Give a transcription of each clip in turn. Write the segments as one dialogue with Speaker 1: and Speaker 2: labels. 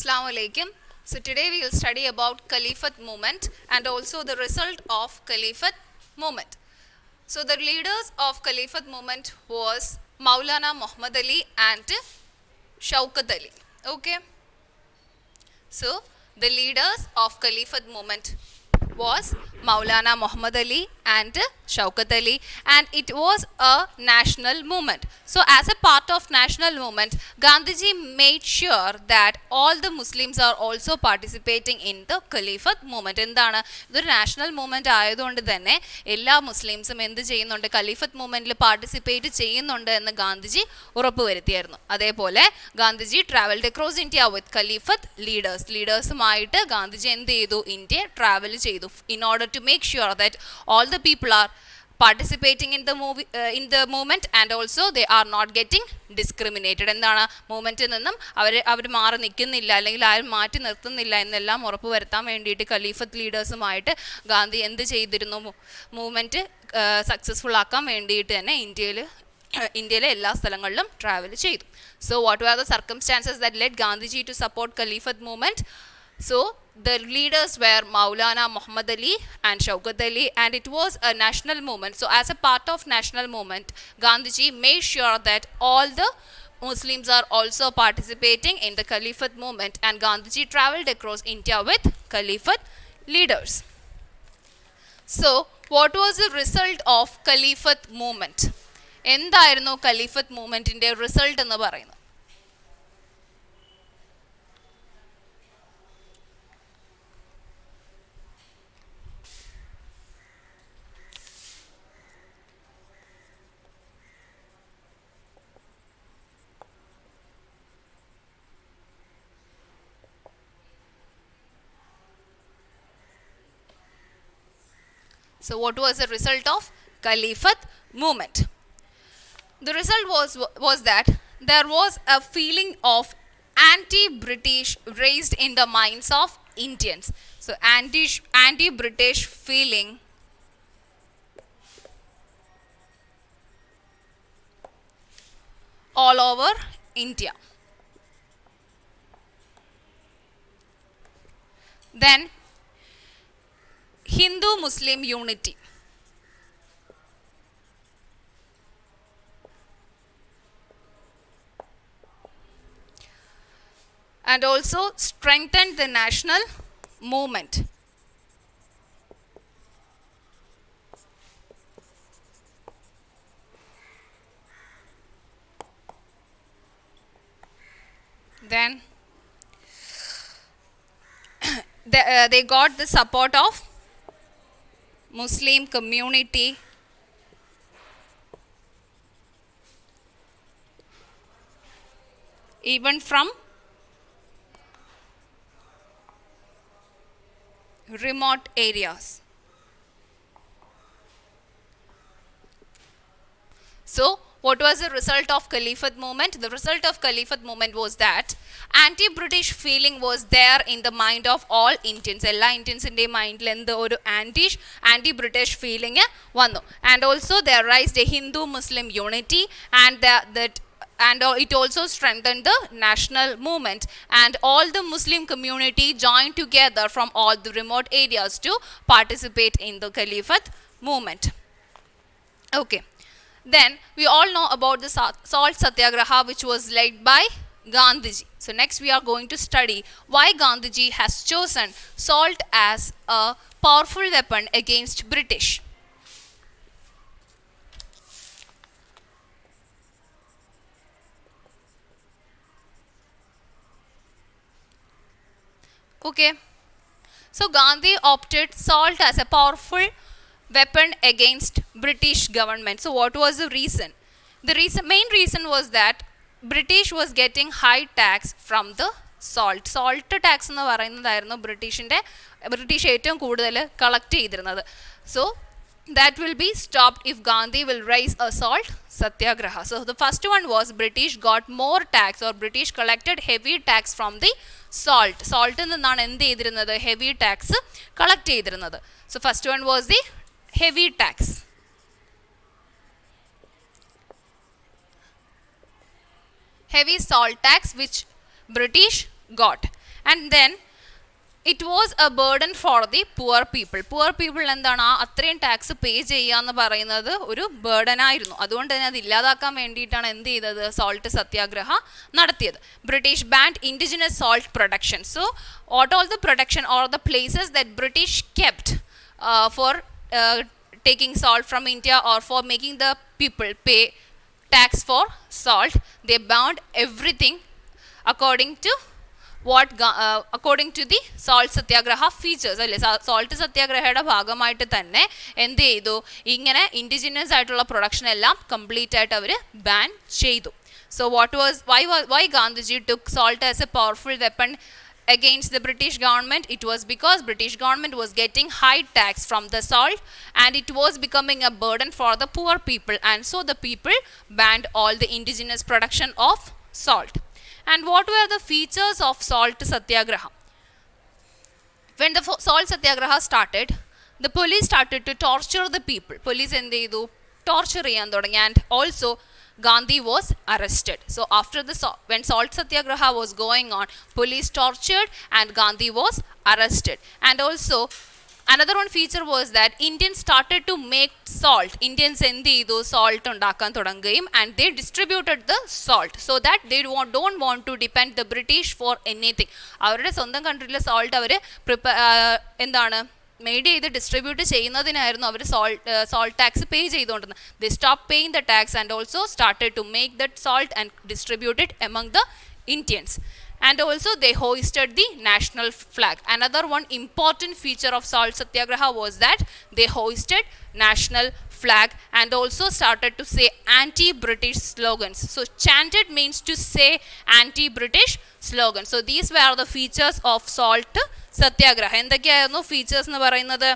Speaker 1: Assalamu alaikum. So today we will study about Caliphate movement and also the result of Caliphate movement. So the leaders of Caliphate movement was Maulana Muhammad Ali and Shaukat Ali. Okay. So the leaders of Caliphate movement was Maulana Muhammad Ali and Shaukat Ali, and it was a national movement. So as a part of national movement, Gandhiji made sure that all the Muslims are also participating in the Caliphate movement. എന്താണ് ഇതൊരു national movement ആയതുകൊണ്ട് തന്നെ എല്ലാ മുസ്ലിംസും എന്ത് ചെയ്യുന്നുണ്ട്, ഖലീഫത്ത് മൂവ്മെൻറ്റിൽ participate ചെയ്യുന്നുണ്ട് എന്ന് ഗാന്ധിജി ഉറപ്പുവരുത്തിയായിരുന്നു. അതേപോലെ Gandhiji travelled across India with Khilafat ലീഡേഴ്സുമായിട്ട് ഗാന്ധിജി എന്ത് ചെയ്തു, ഇന്ത്യ ട്രാവൽ ചെയ്തു in order to make sure that all the people are participating in the movement and also they are not getting discriminated. എന്താണ് മൂവ്മെൻറ്റിൽ നിന്നും അവർ മാറി നിൽക്കുന്നില്ല അല്ലെങ്കിൽ ആരും മാറ്റി നിർത്തുന്നില്ല എന്നെല്ലാം ഉറപ്പുവരുത്താൻ വേണ്ടിയിട്ട് ഖലീഫത്ത് ലീഡേഴ്സുമായിട്ട് ഗാന്ധി എന്ത് ചെയ്തിരുന്നു, മൂവ്മെൻറ്റ് സക്സസ്ഫുൾ ആക്കാൻ വേണ്ടിയിട്ട് തന്നെ ഇന്ത്യയിലെ എല്ലാ സ്ഥലങ്ങളിലും ട്രാവൽ ചെയ്തു. So what are the circumstances that led Gandhiji to support Khilafat movement? So the leaders were Maulana Muhammad Ali and Shaukat Ali, and it was a national movement. So as a part of national movement, Gandhiji made sure that all the Muslims are also participating in the Caliphate movement, and Gandhiji traveled across India with Caliphate leaders. So what was the result of Caliphate movement? എന്തായിരുന്നു ഖലീഫത്ത് മൂവ്മെൻറ്റിൻ്റെ result എന്ന് പറയുന്നത്? So what was the result of Caliphate movement? The result was that there was a feeling of anti-British raised in the minds of Indians. So anti-British feeling all over India. Then Hindu-Muslim unity. And also strengthened the national movement. Then they got the support of Muslim community, even from remote areas. So what was the result of Caliphate movement? The result of Caliphate movement was that anti-British feeling was there in the mind of all Indians. എല്ലാ ഇന്ത്യൻസിൻ്റെ മൈൻഡിൽ എന്ത് ഒരു anti-British feeling വന്നു. And also there raised a Hindu-Muslim unity, and it also strengthened the national movement, and all the Muslim community joined together from all the remote areas to participate in the Caliphate movement. Okay. Then we all know about the salt satyagraha, which was led by Gandhiji. So next we are going to study why Gandhiji has chosen salt as a powerful weapon against British. Okay. So Gandhi opted salt as a powerful weapon against British government. So what was the reason? The main reason was that British was getting high tax from the salt. Salt tax എന്ന് പറയുന്നതായിരുന്നു British ഏറ്റവും കൂടുതൽ collect ചെയ്തിരുന്നത്. So that will be stopped if Gandhi will raise a salt satyagraha. So the first one was British got more tax, or British collected heavy tax from the salt നിന്നാണ് എന്ത് ചെയ്തിരുന്നത്, heavy tax collect ചെയ്തിരുന്നത്. So first one was the heavy tax. Heavy salt tax which British got. And then it was a burden for the poor people. Poor people എന്താണ് ആ അത്രയും tax പേ ചെയ്യുക എന്ന് പറയുന്നത് ഒരു ബേർഡൻ ആയിരുന്നു. അതുകൊണ്ട് തന്നെ അത് ഇല്ലാതാക്കാൻ വേണ്ടിയിട്ടാണ് എന്ത് ചെയ്തത്, സോൾട്ട് സത്യാഗ്രഹ നടത്തിയത്. British band indigenous salt production. So what all the production or the places that British kept for taking salt from India or for making the people pay tax for salt, they bound everything according to according to the salt satyagraha features. അല്ലേ, salt സത്യാഗ്രഹയുടെ ഭാഗമായിട്ട് തന്നെ എന്ത് ചെയ്തു, ഇങ്ങനെ indigenous ആയിട്ടുള്ള production എല്ലാം complete ആയിട്ട് അവർ ban ചെയ്തു. So why Gandhiji took salt as a powerful weapon against the British government? It was because British government was getting high tax from the salt and it was becoming a burden for the poor people, and so the people banned all the indigenous production of salt. And what were the features of salt satyagraha? When the salt satyagraha started, the police started to torture the people. Police എന്ത് ചെയ്തു, torture ചെയ്യാൻ തുടങ്ങി. And also Gandhi was arrested. So after when salt satyagraha was going on, police tortured and Gandhi was arrested. And also another one feature was that Indians started to make salt. Indians എന്ത് ചെയ്തു, salt ഉണ്ടാക്കാൻ തുടങ്ങുകയും and they distributed the salt so that they don't want to depend the British for anything. അവരുടെ സ്വന്തം കൺട്രിയിലെ salt അവർ എന്താണ് made ചെയ്ത് distribute ചെയ്യുന്നതിനായിരുന്നു അവർ സോൾട്ട് ടാക്സ് പേ ചെയ്തുകൊണ്ടിരുന്നത്. They stop paying the tax and also started to make that salt and distribute it among the Indians. And also they hoisted the national flag. Another one important feature of salt satyagraha was that they hoisted national flag and also started to say anti-British slogans. So chanted means to say anti-British slogans. So these were the features of salt satyagraha. എന്തൊക്കെയായിരുന്നു features എന്ന് പറയുന്നത്?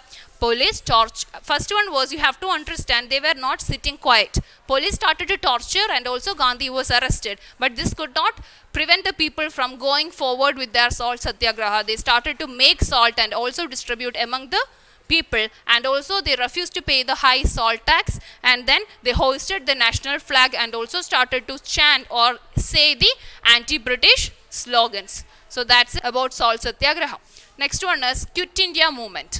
Speaker 1: Police torture. First one was, you have to understand, they were not sitting quiet. Police started to torture and also Gandhi was arrested. But this could not prevent the people from going forward with their salt satyagraha. They started to make salt and also distribute among the people, and also they refused to pay the high salt tax, and then they hoisted the national flag and also started to chant or say the anti-British slogans. So that's about salt satyagraha. Next one is Quit India movement.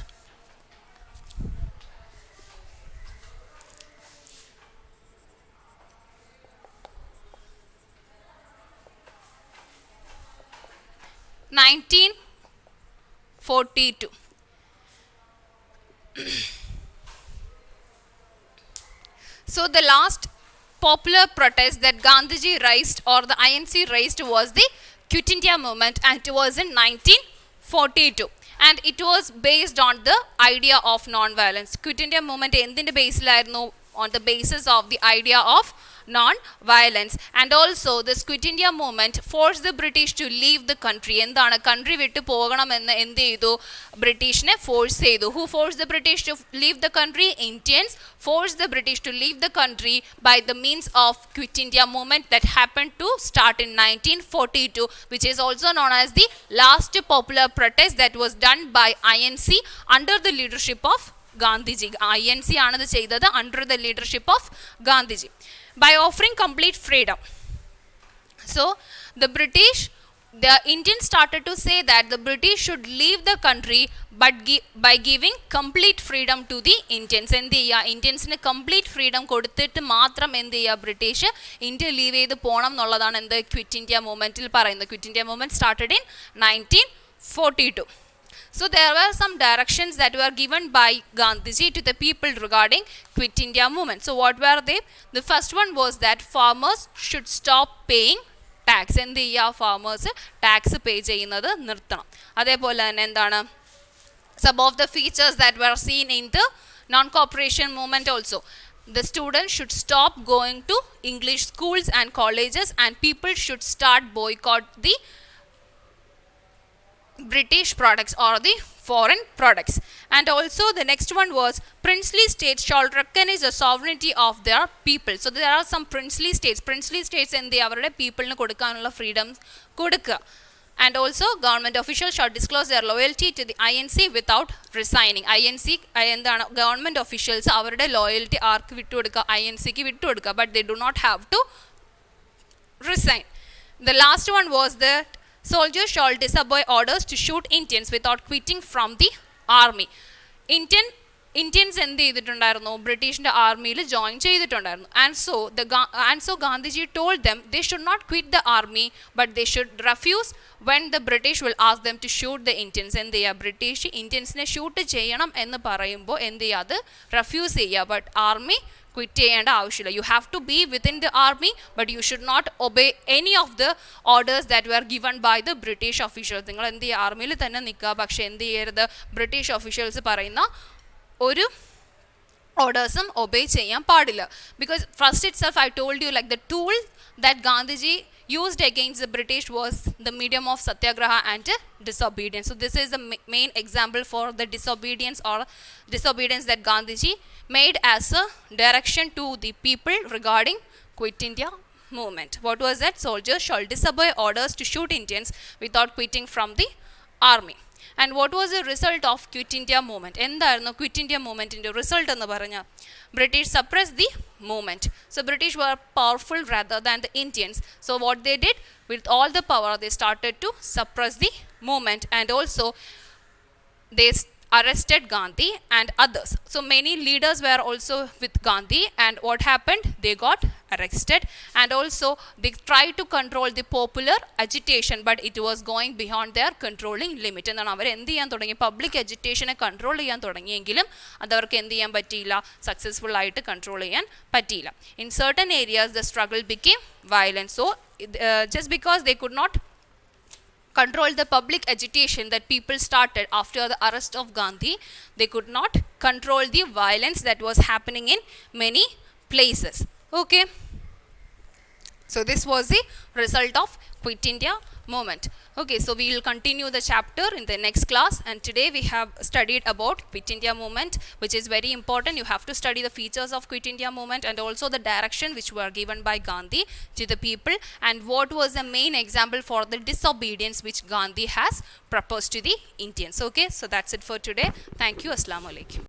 Speaker 1: (1942). So the last popular protest that Gandhiji raised or the INC raised was the Quit India movement, and it was in 1942. And it was based on the idea of non-violence. Quit India movement endinte baselayirunnu, on the basis of the idea of non-violence. And also this Quit India movement forced the British to leave the country. എന്താണ്, country വിട്ട് പോകണമെന്ന് എന്ത് ചെയ്തു, ബ്രിട്ടീഷിനെ force ചെയ്തു. Who forced the British to leave the country? Indians forced the British to leave the country by the means of Quit India movement that happened to start in 1942, which is also known as the last popular protest that was done by INC under the leadership of Gandhiji. INC ആണത് ചെയ്തത് under the leadership of Gandhiji, by offering complete freedom. So the Indians started to say that the British should leave the country but by giving complete freedom to the Indians. എന്ത് ചെയ്യുക, ഇന്ത്യൻസിന് complete freedom കൊടുത്തിട്ട് മാത്രം എന്ത് ചെയ്യുക, British India leave ചെയ്ത് പോകണം എന്നുള്ളതാണ് എന്ത് ക്വിറ്റ് ഇന്ത്യ മൂവ്മെൻറ്റിൽ പറയുന്നത്. Quit India movement started in 1942. So there were some directions that were given by Gandhiji to the people regarding Quit India movement. So what were they? The first one was that farmers should stop paying tax. എന്ത് ചെയ്യുക, farmers tax പേ ചെയ്യുന്നത് നിർത്തണം. അതേപോലെ തന്നെ എന്താണ്, some of the features that were seen in the non-cooperation movement also. The students should stop going to English schools and colleges, and people should start boycott the British products or the foreign products. And also the next one was, princely states shall recognize the sovereignty of their people. So there are some princely states എന്ത് അവരുടെ പീപ്പിളിന് കൊടുക്കാനുള്ള freedoms കൊടുക്കുക. And also government officials shall disclose their loyalty to the INC without resigning. INC എന്താണ്, government officials അവരുടെ loyalty ആർക്ക് വിട്ടുകൊടുക്കുക, INCക്ക് വിട്ടുകൊടുക്കുക, but they do not have to resign. The last one was that soldiers shall disobey orders to shoot Indians without quitting from the army. Indians എന്ത് ചെയ്തിട്ടുണ്ടായിരുന്നു, ബ്രിട്ടീഷിൻ്റെ ആർമിയിൽ ജോയിൻ ചെയ്തിട്ടുണ്ടായിരുന്നു. And so Gandhiji told them they should not quit the army but they should refuse when the British will ask them to shoot the Indians. എന്ത് ചെയ്യുക, British ഇന്ത്യൻസിനെ shoot ചെയ്യണം എന്ന് പറയുമ്പോൾ എന്ത് ചെയ്യുക, അത് റെഫ്യൂസ് ചെയ്യുക. ബട്ട് ആർമി ക്വിറ്റ് ചെയ്യേണ്ട ആവശ്യമില്ല. You have to be within the army but you should not obey any of the orders that were given by the British officials. നിങ്ങൾ എന്ത് ചെയ്യുക, ആർമിയിൽ തന്നെ നിൽക്കുക, പക്ഷേ എന്ത് ചെയ്യരുത്, ബ്രിട്ടീഷ് ഒഫീഷ്യൽസ് പറയുന്ന ഒരു ഓർഡേഴ്സും ഒബേ ചെയ്യാൻ പാടില്ല. Because first it self I told you like the tool that Gandhiji used against the British was the medium of satyagraha and disobedience. So this is the main example for the disobedience that Gandhiji made as a direction to the people regarding Quit India movement. What was that? Soldiers shall disobey orders to shoot Indians without quitting from the army. And what was the result of Quit India movement? എന്തായിരുന്നു Quit India movement-ൻ്റെ result എന്ന് പറഞ്ഞാൽ, British suppressed the movement. So British were powerful rather than the Indians. So what they did, with all the power, they started to suppress the movement, and also they arrested Gandhi and others. So many leaders were also with Gandhi, and what happened, they got arrested, and also they tried to control the popular agitation, but it was going beyond their controlling limit. എന്നാണ് അവർ എന്ത് ചെയ്യാൻ തുടങ്ങി, public അജിറ്റേഷനെ control ചെയ്യാൻ തുടങ്ങിയെങ്കിലും അതവർക്ക് എന്ത് ചെയ്യാൻ പറ്റിയില്ല, successful ആയിട്ട് കൺട്രോൾ ചെയ്യാൻ പറ്റിയില്ല. In certain areas the struggle became violence. So just because they could not control the public agitation that people started after the arrest of Gandhi, they could not control the violence that was happening in many places. Okay, so this was the result of Quit India movement. Okay, so we will continue the chapter in the next class, and today we have studied about Quit India movement, which is very important. You have to study the features of Quit India movement and also the direction which were given by Gandhi to the people, and what was the main example for the disobedience which Gandhi has proposed to the Indians. Okay, so that's it for today. Thank you. Assalamu alaikum.